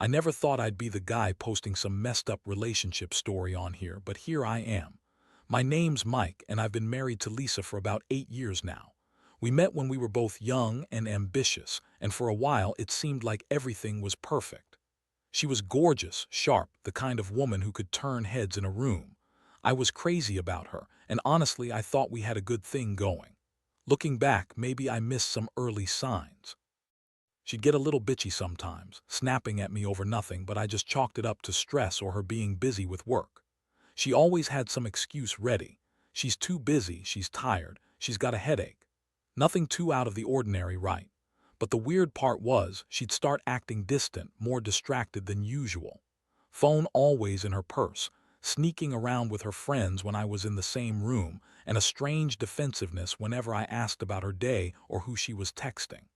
I never thought I'd be the guy posting some messed up relationship story on here, but here I am. My name's Mike, and I've been married to Lisa for about 8 years now. We met when we were both young and ambitious, and for a while it seemed like everything was perfect. She was gorgeous, sharp, the kind of woman who could turn heads in a room. I was crazy about her, and honestly I thought we had a good thing going. Looking back, maybe I missed some early signs. She'd get a little bitchy sometimes, snapping at me over nothing, but I just chalked it up to stress or her being busy with work. She always had some excuse ready. She's too busy, she's tired, she's got a headache. Nothing too out of the ordinary, right? But the weird part was, she'd start acting distant, more distracted than usual. Phone always in her purse, sneaking around with her friends when I was in the same room, and a strange defensiveness whenever I asked about her day or who she was texting.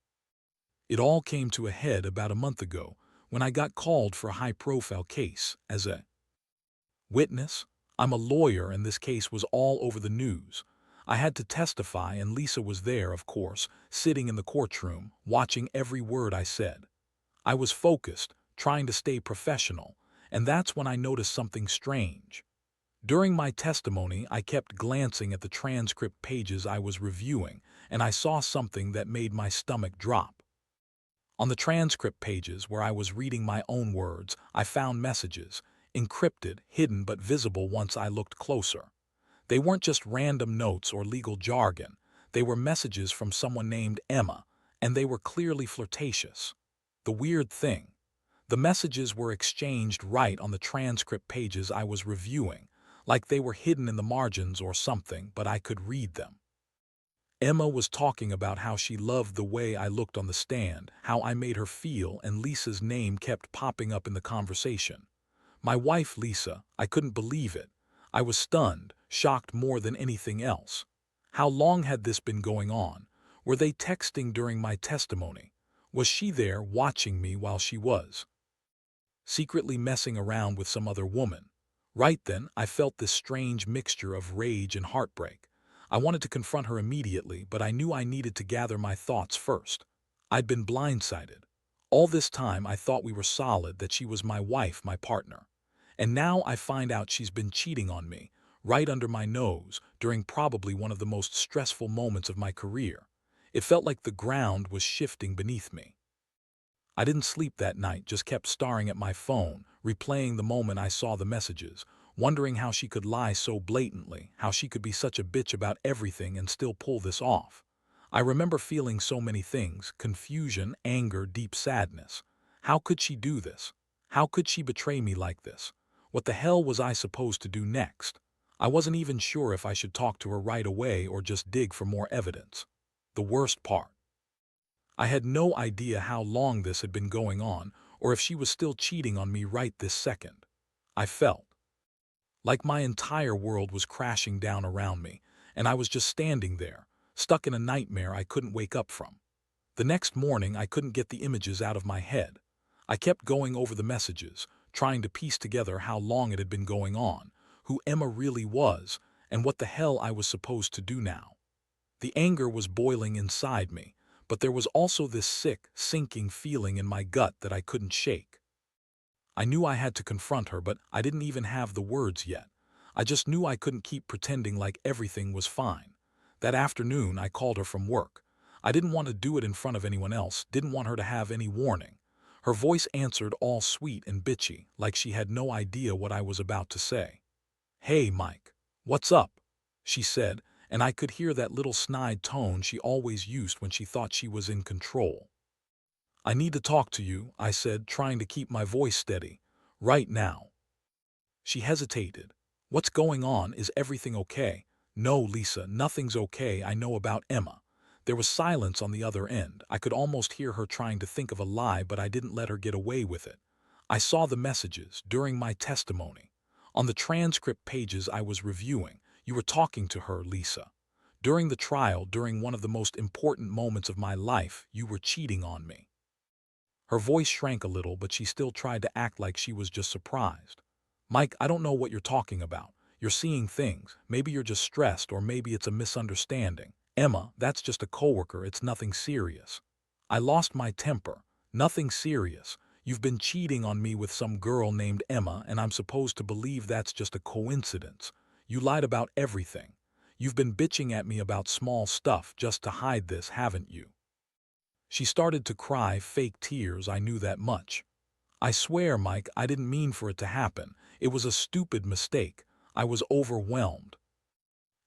It all came to a head about a month ago when I got called for a high-profile case as a witness. I'm a lawyer and this case was all over the news. I had to testify and Lisa was there, of course, sitting in the courtroom, watching every word I said. I was focused, trying to stay professional, and that's when I noticed something strange. During my testimony, I kept glancing at the transcript pages I was reviewing, and I saw something that made my stomach drop. On the transcript pages where I was reading my own words, I found messages, encrypted, hidden but visible once I looked closer. They weren't just random notes or legal jargon. They were messages from someone named Emma, and they were clearly flirtatious. The weird thing, the messages were exchanged right on the transcript pages I was reviewing, like they were hidden in the margins or something, but I could read them. Emma was talking about how she loved the way I looked on the stand, how I made her feel, and Lisa's name kept popping up in the conversation. My wife, Lisa, I couldn't believe it. I was stunned, shocked more than anything else. How long had this been going on? Were they texting during my testimony? Was she there watching me while she was secretly messing around with some other woman? Right then, I felt this strange mixture of rage and heartbreak. I wanted to confront her immediately, but I knew I needed to gather my thoughts first. I'd been blindsided. All this time I thought we were solid, that she was my wife, my partner. And now I find out she's been cheating on me, right under my nose, during probably one of the most stressful moments of my career. It felt like the ground was shifting beneath me. I didn't sleep that night, just kept staring at my phone, replaying the moment I saw the messages, wondering how she could lie so blatantly, how she could be such a bitch about everything and still pull this off. I remember feeling so many things: confusion, anger, deep sadness. How could she do this? How could she betray me like this? What the hell was I supposed to do next? I wasn't even sure if I should talk to her right away or just dig for more evidence. The worst part, I had no idea how long this had been going on, or if she was still cheating on me right this second. I felt like my entire world was crashing down around me, and I was just standing there, stuck in a nightmare I couldn't wake up from. The next morning, I couldn't get the images out of my head. I kept going over the messages, trying to piece together how long it had been going on, who Emma really was, and what the hell I was supposed to do now. The anger was boiling inside me, but there was also this sick, sinking feeling in my gut that I couldn't shake. I knew I had to confront her, but I didn't even have the words yet. I just knew I couldn't keep pretending like everything was fine. That afternoon, I called her from work. I didn't want to do it in front of anyone else, didn't want her to have any warning. Her voice answered all sweet and bitchy, like she had no idea what I was about to say. "Hey, Mike. What's up?" she said, and I could hear that little snide tone she always used when she thought she was in control. "I need to talk to you," I said, trying to keep my voice steady. "Right now." She hesitated. "What's going on? Is everything okay?" "No, Lisa, nothing's okay. I know about Emma." There was silence on the other end. I could almost hear her trying to think of a lie, but I didn't let her get away with it. I saw the messages during my testimony. On the transcript pages I was reviewing, you were talking to her, Lisa. During the trial, during one of the most important moments of my life, you were cheating on me. Her voice shrank a little, but she still tried to act like she was just surprised. "Mike, I don't know what you're talking about. You're seeing things. Maybe you're just stressed, or maybe it's a misunderstanding. Emma, that's just a coworker. It's nothing serious." I lost my temper. "Nothing serious. You've been cheating on me with some girl named Emma, and I'm supposed to believe that's just a coincidence. You lied about everything. You've been bitching at me about small stuff just to hide this, haven't you?" She started to cry fake tears, I knew that much. "I swear, Mike, I didn't mean for it to happen. It was a stupid mistake. I was overwhelmed.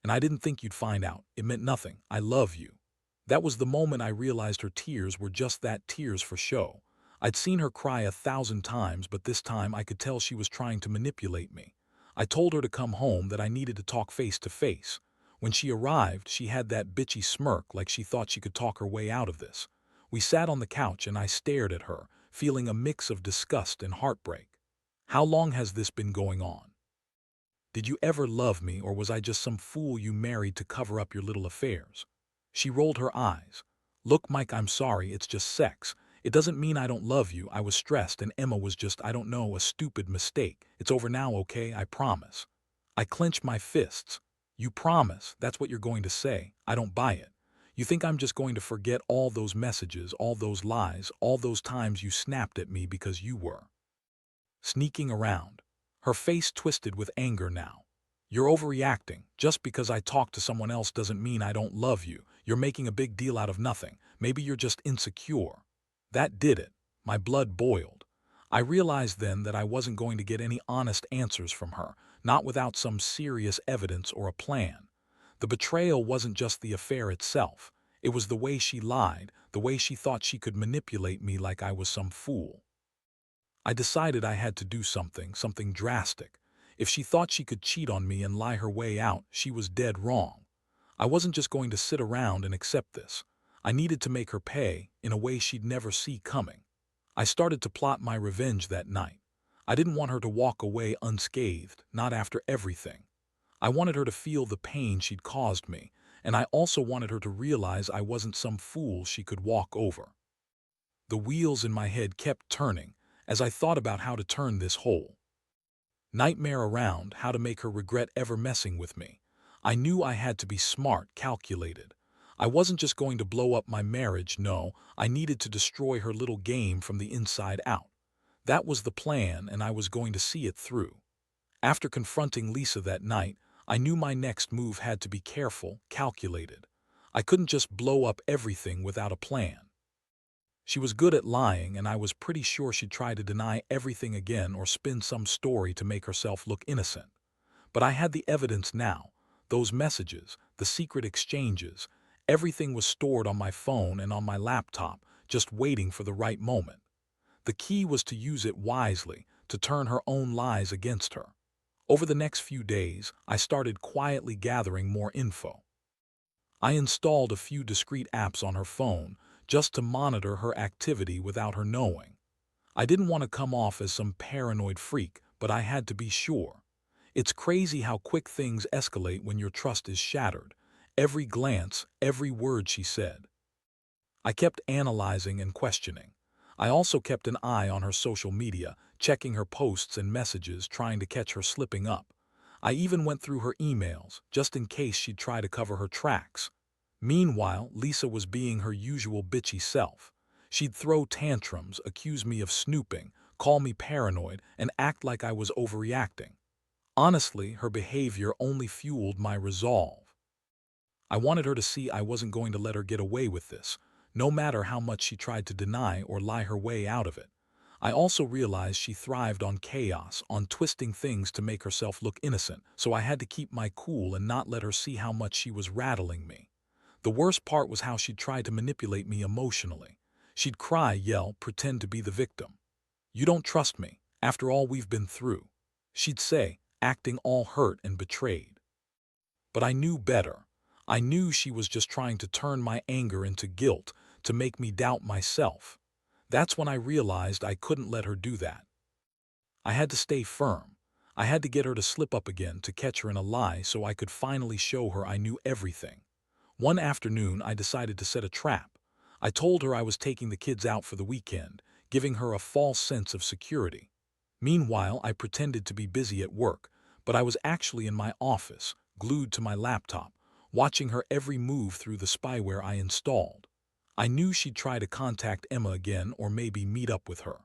And I didn't think you'd find out. It meant nothing. I love you." That was the moment I realized her tears were just that, tears for show. I'd seen her cry 1,000 times, but this time I could tell she was trying to manipulate me. I told her to come home, that I needed to talk face to face. When she arrived, she had that bitchy smirk like she thought she could talk her way out of this. We sat on the couch and I stared at her, feeling a mix of disgust and heartbreak. "How long has this been going on? Did you ever love me, or was I just some fool you married to cover up your little affairs?" She rolled her eyes. "Look, Mike, I'm sorry, it's just sex. It doesn't mean I don't love you. I was stressed and Emma was just, I don't know, a stupid mistake. It's over now, okay? I promise." I clenched my fists. "You promise? That's what you're going to say? I don't buy it. You think I'm just going to forget all those messages, all those lies, all those times you snapped at me because you were sneaking around?" Her face twisted with anger now. "You're overreacting. Just because I talk to someone else doesn't mean I don't love you. You're making a big deal out of nothing. Maybe you're just insecure." That did it. My blood boiled. I realized then that I wasn't going to get any honest answers from her, not without some serious evidence or a plan. The betrayal wasn't just the affair itself. It was the way she lied, the way she thought she could manipulate me like I was some fool. I decided I had to do something drastic. If she thought she could cheat on me and lie her way out, she was dead wrong. I wasn't just going to sit around and accept this. I needed to make her pay in a way she'd never see coming. I started to plot my revenge that night. I didn't want her to walk away unscathed, not after everything. I wanted her to feel the pain she'd caused me, and I also wanted her to realize I wasn't some fool she could walk over. The wheels in my head kept turning as I thought about how to turn this whole nightmare around, how to make her regret ever messing with me. I knew I had to be smart, calculated. I wasn't just going to blow up my marriage, no, I needed to destroy her little game from the inside out. That was the plan, and I was going to see it through. After confronting Lisa that night, I knew my next move had to be careful, calculated. I couldn't just blow up everything without a plan. She was good at lying, and I was pretty sure she'd try to deny everything again or spin some story to make herself look innocent. But I had the evidence now. Those messages, the secret exchanges, everything was stored on my phone and on my laptop, just waiting for the right moment. The key was to use it wisely, to turn her own lies against her. Over the next few days, I started quietly gathering more info. I installed a few discreet apps on her phone, just to monitor her activity without her knowing. I didn't want to come off as some paranoid freak, but I had to be sure. It's crazy how quick things escalate when your trust is shattered. Every glance, every word she said. I kept analyzing and questioning. I also kept an eye on her social media, checking her posts and messages, trying to catch her slipping up. I even went through her emails, just in case she'd try to cover her tracks. Meanwhile, Lisa was being her usual bitchy self. She'd throw tantrums, accuse me of snooping, call me paranoid, and act like I was overreacting. Honestly, her behavior only fueled my resolve. I wanted her to see I wasn't going to let her get away with this, no matter how much she tried to deny or lie her way out of it. I also realized she thrived on chaos, on twisting things to make herself look innocent, so I had to keep my cool and not let her see how much she was rattling me. The worst part was how she'd try to manipulate me emotionally. She'd cry, yell, pretend to be the victim. "You don't trust me, after all we've been through," she'd say, acting all hurt and betrayed. But I knew better. I knew she was just trying to turn my anger into guilt, to make me doubt myself. That's when I realized I couldn't let her do that. I had to stay firm. I had to get her to slip up again, to catch her in a lie, so I could finally show her I knew everything. One afternoon, I decided to set a trap. I told her I was taking the kids out for the weekend, giving her a false sense of security. Meanwhile, I pretended to be busy at work, but I was actually in my office, glued to my laptop, watching her every move through the spyware I installed. I knew she'd try to contact Emma again, or maybe meet up with her.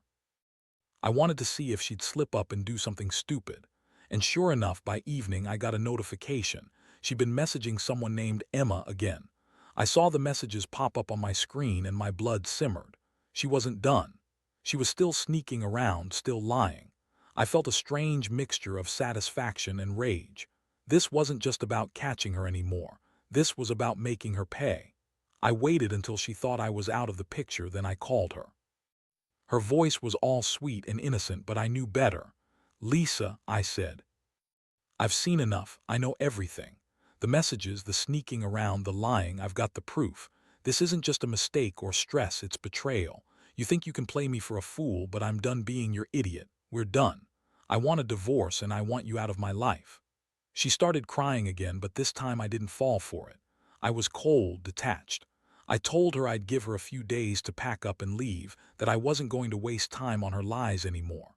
I wanted to see if she'd slip up and do something stupid. And sure enough, by evening I got a notification. She'd been messaging someone named Emma again. I saw the messages pop up on my screen and my blood simmered. She wasn't done. She was still sneaking around, still lying. I felt a strange mixture of satisfaction and rage. This wasn't just about catching her anymore. This was about making her pay. I waited until she thought I was out of the picture, then I called her. Her voice was all sweet and innocent, but I knew better. "Lisa," I said. "I've seen enough. I know everything. The messages, the sneaking around, the lying, I've got the proof. This isn't just a mistake or stress, it's betrayal. You think you can play me for a fool, but I'm done being your idiot. We're done. I want a divorce and I want you out of my life." She started crying again, but this time I didn't fall for it. I was cold, detached. I told her I'd give her a few days to pack up and leave, that I wasn't going to waste time on her lies anymore.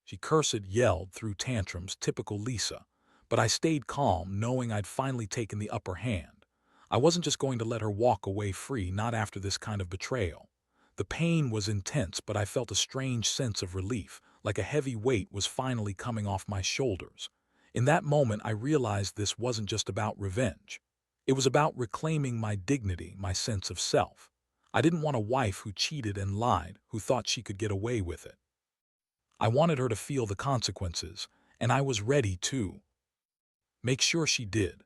She cursed, yelled, threw tantrums, typical Lisa. But I stayed calm, knowing I'd finally taken the upper hand. I wasn't just going to let her walk away free, not after this kind of betrayal. The pain was intense, but I felt a strange sense of relief, like a heavy weight was finally coming off my shoulders. In that moment, I realized this wasn't just about revenge. It was about reclaiming my dignity, my sense of self. I didn't want a wife who cheated and lied, who thought she could get away with it. I wanted her to feel the consequences, and I was ready to make sure she did.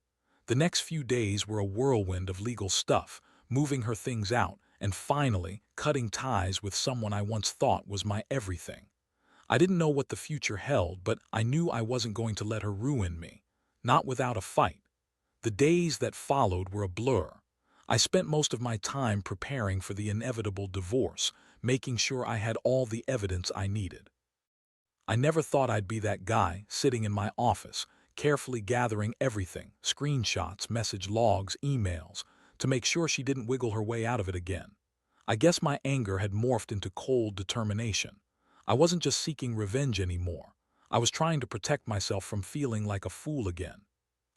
The next few days were a whirlwind of legal stuff, moving her things out, and finally cutting ties with someone I once thought was my everything. I didn't know what the future held, but I knew I wasn't going to let her ruin me. Not without a fight. The days that followed were a blur. I spent most of my time preparing for the inevitable divorce, making sure I had all the evidence I needed. I never thought I'd be that guy, sitting in my office, carefully gathering everything, screenshots, message logs, emails, to make sure she didn't wiggle her way out of it again. I guess my anger had morphed into cold determination. I wasn't just seeking revenge anymore. I was trying to protect myself from feeling like a fool again.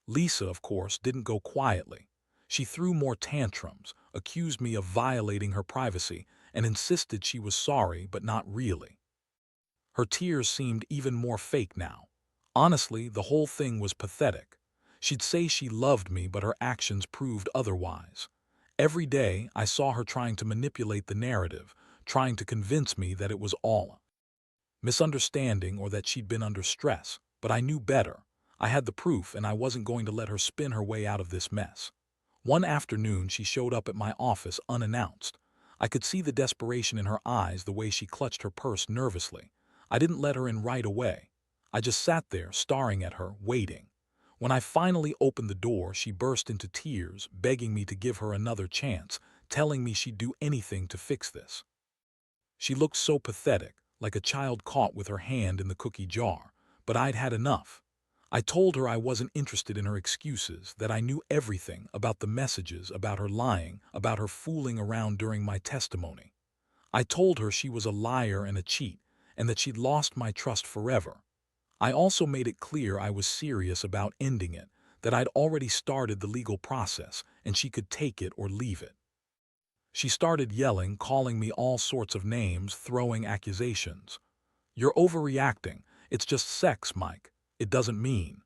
Lisa, of course, didn't go quietly. She threw more tantrums, accused me of violating her privacy, and insisted she was sorry, but not really. Her tears seemed even more fake now. Honestly, the whole thing was pathetic. She'd say she loved me, but her actions proved otherwise. Every day, I saw her trying to manipulate the narrative, trying to convince me that it was all a misunderstanding or that she'd been under stress. But I knew better. I had the proof, and I wasn't going to let her spin her way out of this mess. One afternoon, she showed up at my office unannounced. I could see the desperation in her eyes, the way she clutched her purse nervously. I didn't let her in right away. I just sat there, staring at her, waiting. When I finally opened the door, she burst into tears, begging me to give her another chance, telling me she'd do anything to fix this. She looked so pathetic, like a child caught with her hand in the cookie jar, but I'd had enough. I told her I wasn't interested in her excuses, that I knew everything about the messages, about her lying, about her fooling around during my testimony. I told her she was a liar and a cheat, and that she'd lost my trust forever. I also made it clear I was serious about ending it, that I'd already started the legal process, and she could take it or leave it. She started yelling, calling me all sorts of names, throwing accusations. "You're overreacting. It's just sex, Mike. It doesn't mean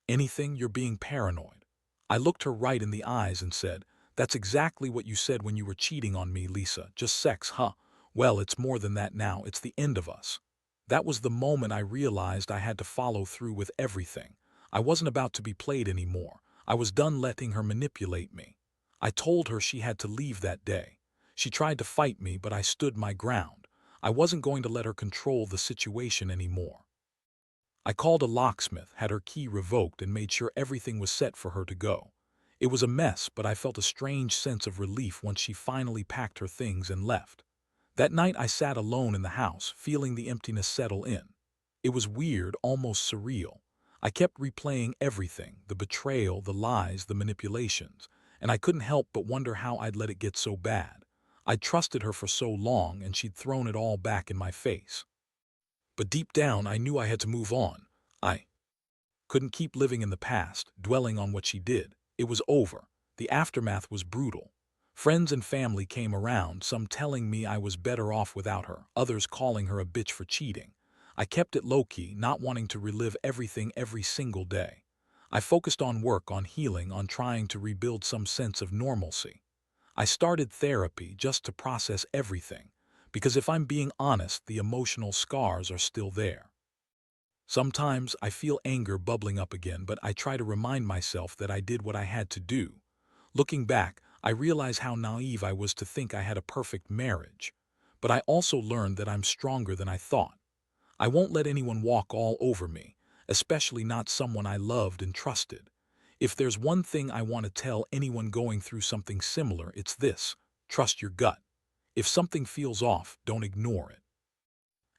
anything. You're being paranoid." I looked her right in the eyes and said, "That's exactly what you said when you were cheating on me, Lisa. Just sex, huh? Well, it's more than that now. It's the end of us." That was the moment I realized I had to follow through with everything. I wasn't about to be played anymore. I was done letting her manipulate me. I told her she had to leave that day. She tried to fight me, but I stood my ground. I wasn't going to let her control the situation anymore. I called a locksmith, had her key revoked, and made sure everything was set for her to go. It was a mess, but I felt a strange sense of relief once she finally packed her things and left. That night I sat alone in the house, feeling the emptiness settle in. It was weird, almost surreal. I kept replaying everything, the betrayal, the lies, the manipulations, and I couldn't help but wonder how I'd let it get so bad. I'd trusted her for so long, and she'd thrown it all back in my face. But deep down, I knew I had to move on. I couldn't keep living in the past, dwelling on what she did. It was over. The aftermath was brutal. Friends and family came around, some telling me I was better off without her, others calling her a bitch for cheating. I kept it low-key, not wanting to relive everything every single day. I focused on work, on healing, on trying to rebuild some sense of normalcy. I started therapy just to process everything, because if I'm being honest, the emotional scars are still there. Sometimes I feel anger bubbling up again, but I try to remind myself that I did what I had to do. Looking back, I realize how naive I was to think I had a perfect marriage. But I also learned that I'm stronger than I thought. I won't let anyone walk all over me, especially not someone I loved and trusted. If there's one thing I want to tell anyone going through something similar, it's this: trust your gut. If something feels off, don't ignore it.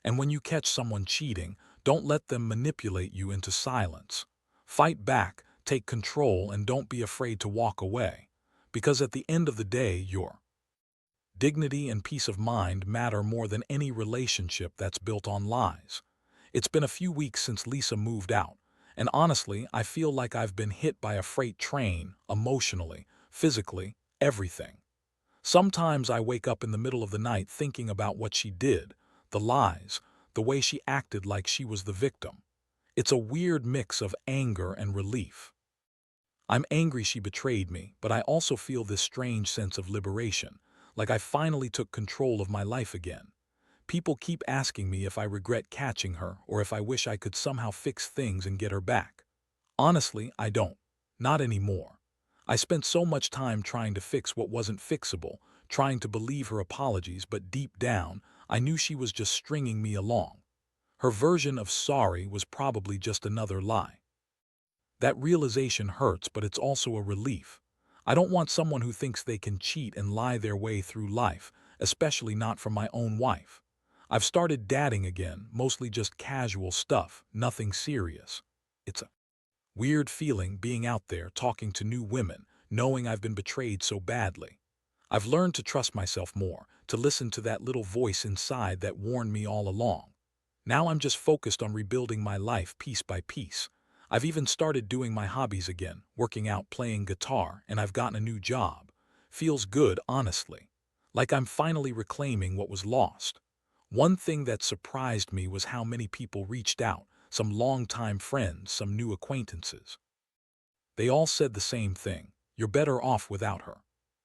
And when you catch someone cheating, don't let them manipulate you into silence. Fight back, take control, and don't be afraid to walk away. Because at the end of the day, your dignity and peace of mind matter more than any relationship that's built on lies. It's been a few weeks since Lisa moved out, and honestly, I feel like I've been hit by a freight train, emotionally, physically, everything. Sometimes I wake up in the middle of the night thinking about what she did, the lies, the way she acted like she was the victim. It's a weird mix of anger and relief. I'm angry she betrayed me, but I also feel this strange sense of liberation, like I finally took control of my life again. People keep asking me if I regret catching her or if I wish I could somehow fix things and get her back. Honestly, I don't. Not anymore. I spent so much time trying to fix what wasn't fixable, trying to believe her apologies, but deep down, I knew she was just stringing me along. Her version of sorry was probably just another lie. That realization hurts, but it's also a relief. I don't want someone who thinks they can cheat and lie their way through life, especially not from my own wife. I've started dating again, mostly just casual stuff, nothing serious. It's a weird feeling being out there talking to new women, knowing I've been betrayed so badly. I've learned to trust myself more, to listen to that little voice inside that warned me all along. Now I'm just focused on rebuilding my life piece by piece. I've even started doing my hobbies again, working out, playing guitar, and I've gotten a new job. Feels good, honestly. Like I'm finally reclaiming what was lost. One thing that surprised me was how many people reached out, some longtime friends, some new acquaintances. They all said the same thing: you're better off without her.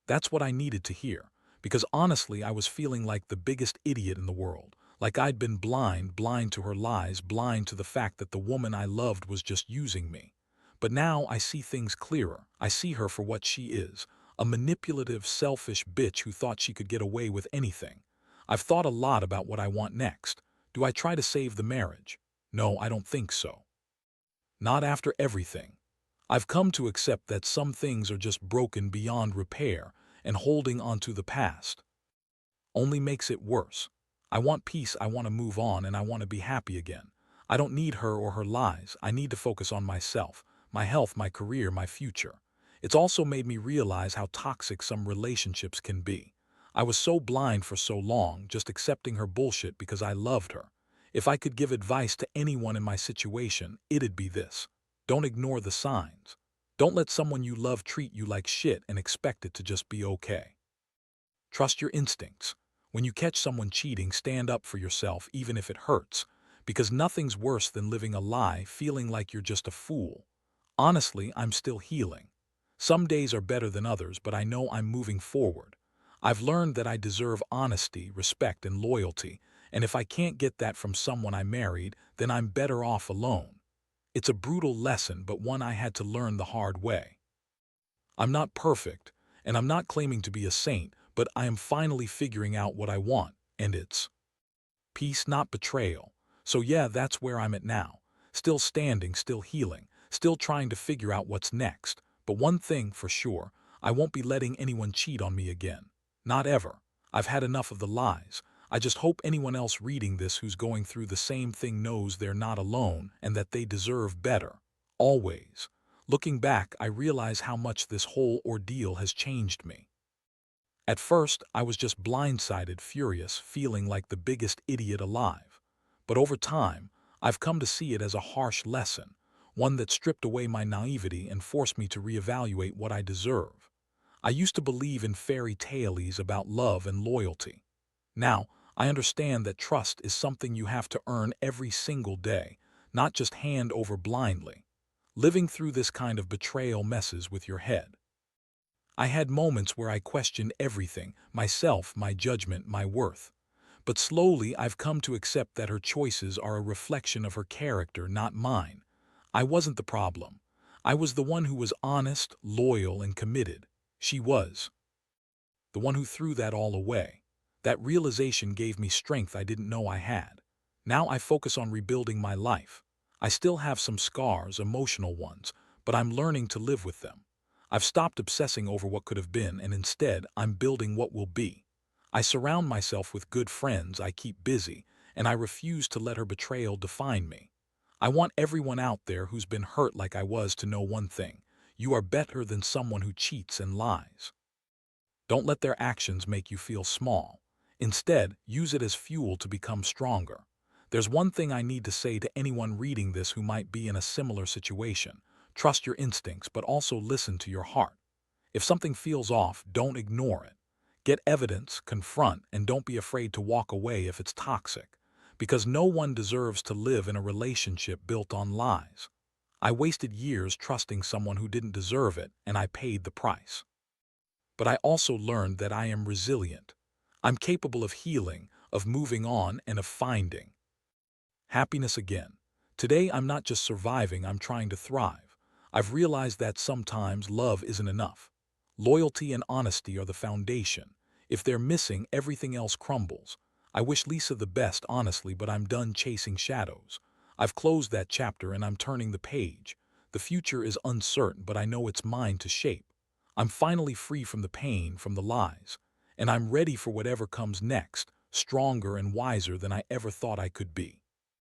That's what I needed to hear, because honestly I was feeling like the biggest idiot in the world, like I'd been blind to her lies, blind to the fact that the woman I loved was just using me. But now I see things clearer. I see her for what she is, a manipulative, selfish bitch who thought she could get away with anything. I've thought a lot about what I want next. Do I try to save the marriage? No, I don't think so. Not after everything. I've come to accept that some things are just broken beyond repair, and holding onto the past only makes it worse. I want peace, I want to move on, and I want to be happy again. I don't need her or her lies. I need to focus on myself, my health, my career, my future. It's also made me realize how toxic some relationships can be. I was so blind for so long, just accepting her bullshit because I loved her. If I could give advice to anyone in my situation, it'd be this: don't ignore the signs. Don't let someone you love treat you like shit and expect it to just be okay. Trust your instincts. When you catch someone cheating, stand up for yourself even if it hurts, because nothing's worse than living a lie, feeling like you're just a fool. Honestly, I'm still healing. Some days are better than others, but I know I'm moving forward. I've learned that I deserve honesty, respect, and loyalty, and if I can't get that from someone I married, then I'm better off alone. It's a brutal lesson, but one I had to learn the hard way. I'm not perfect, and I'm not claiming to be a saint, but I am finally figuring out what I want, and it's peace, not betrayal. So yeah, that's where I'm at now. Still standing, still healing, still trying to figure out what's next. But one thing for sure, I won't be letting anyone cheat on me again. Not ever. I've had enough of the lies. I just hope anyone else reading this who's going through the same thing knows they're not alone and that they deserve better. Always. Looking back, I realize how much this whole ordeal has changed me. At first, I was just blindsided, furious, feeling like the biggest idiot alive. But over time, I've come to see it as a harsh lesson, one that stripped away my naivety and forced me to reevaluate what I deserve. I used to believe in fairy tales about love and loyalty. Now, I understand that trust is something you have to earn every single day, not just hand over blindly. Living through this kind of betrayal messes with your head. I had moments where I questioned everything, myself, my judgment, my worth. But slowly I've come to accept that her choices are a reflection of her character, not mine. I wasn't the problem. I was the one who was honest, loyal, and committed. She was the one who threw that all away. That realization gave me strength I didn't know I had. Now I focus on rebuilding my life. I still have some scars, emotional ones, but I'm learning to live with them. I've stopped obsessing over what could have been, and instead I'm building what will be. I surround myself with good friends, I keep busy, and I refuse to let her betrayal define me. I want everyone out there who's been hurt like I was to know one thing: you are better than someone who cheats and lies. Don't let their actions make you feel small. Instead, use it as fuel to become stronger. There's one thing I need to say to anyone reading this who might be in a similar situation. Trust your instincts, but also listen to your heart. If something feels off, don't ignore it. Get evidence, confront, and don't be afraid to walk away if it's toxic. Because no one deserves to live in a relationship built on lies. I wasted years trusting someone who didn't deserve it, and I paid the price. But I also learned that I am resilient. I'm capable of healing, of moving on, and of finding happiness again. Today, I'm not just surviving, I'm trying to thrive. I've realized that sometimes love isn't enough. Loyalty and honesty are the foundation. If they're missing, everything else crumbles. I wish Lisa the best, honestly, but I'm done chasing shadows. I've closed that chapter and I'm turning the page. The future is uncertain, but I know it's mine to shape. I'm finally free from the pain, from the lies, and I'm ready for whatever comes next, stronger and wiser than I ever thought I could be.